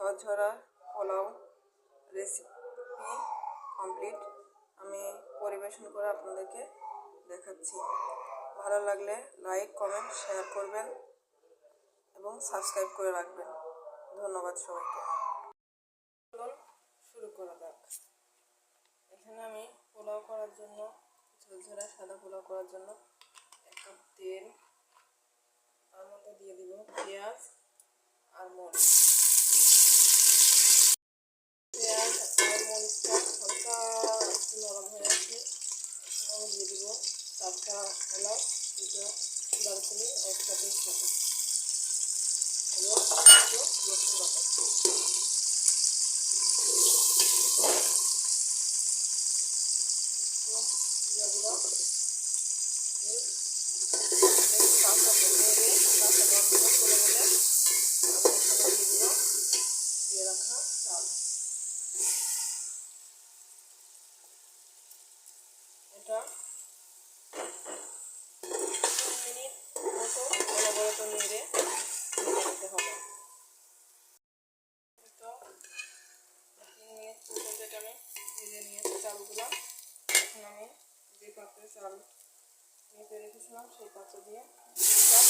ঝরঝরা pulao recipe complete. আমি পরিবেশন করে আপনাদেরকে দেখাচ্ছি। ভালো লাগলে লাইক কমেন্ট শেয়ার করবেন এবং সাবস্ক্রাইব করে রাখবেন। ধন্যবাদ সবাইকে। শুরু করা যাক। এখানে আমি পোলাও করার জন্য ঝরঝরা সাদা পোলাও করার জন্য 1 কাপ তেল, তার মধ্যে দিয়ে দিব পেঁয়াজ আর মরিচ। পেঁয়াজ আর মরিচটা হালকা একটু নরম হয়ে আসে, আমি দিয়ে দিব 4টা এলাচ, 2টা দারচিনি একসাথে সাথে এবং একটু রসুন বাটা। কাঁচা নেড়ে কাঁচা গন্ধ চলে গেলে আমি এখানে দিয়ে দিব দিয়ে রাখা চাল। এটা 2 মিনিট মতো অনবরত নেড়ে নিতে হবে। তো 3 মিনিট পর্যন্ত এটা আমি ভেজে নিয়েছি চালগুলো। এখন আমি যে পাত্রে চাল মেপে রেখেছিলাম সেই পাত্র দিয়ে 2 কাপ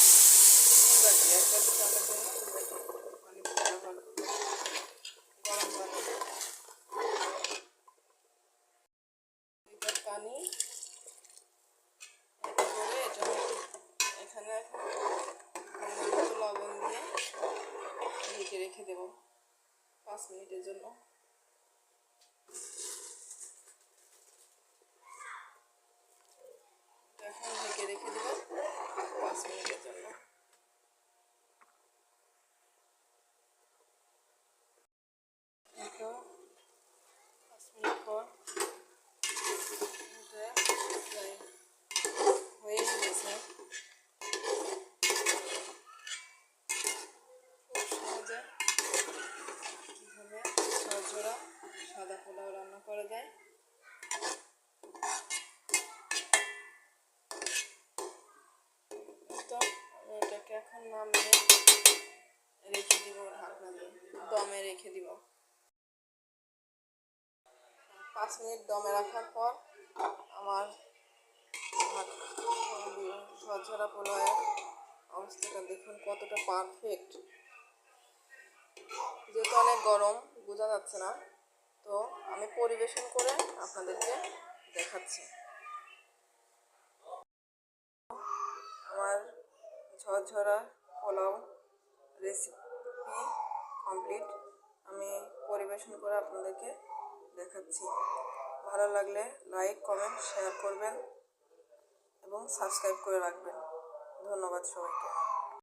বাটি, 1 বাটি চালের জন্য 2 বাটি পানি ব্যবহার করব। গরম পানি, 2 কাপ পানি করে এটা এখানে মতো লবণ দিয়ে ঢেকে রেখে দেব 5 মিনিটের জন্য। এখন ঢেকে রেখে দেব 5 মিনিটের জন্য। তো 5 মিনিট পর হয়ে গেছে। খুব সহজে কীভাবে ঝরঝরা সাদা পোলাও রান্না করা যায়। তো আমি এটাকে এখন নামিয়ে রেখে দিব, ঢাকনা দিয়ে দমে রেখে দিব। 5 মিনিট দমে রাখার পর আমার ঝরঝরা পোলাওয়ের অবস্থাটা দেখুন কতটা পারফেক্ট। যেহেতু অনেক গরম বোঝা যাচ্ছে না, তো আমি পরিবেশন করে আপনাদেরকে দেখাচ্ছি। আমার ঝরঝরা পোলাও রেসিপি কমপ্লিট। আমি পরিবেশন করে আপনাদেরকে দেখাচ্ছি। ভালো লাগলে লাইক কমেন্ট শেয়ার করবেন এবং সাবস্ক্রাইব করে রাখবেন। ধন্যবাদ সবাইকে।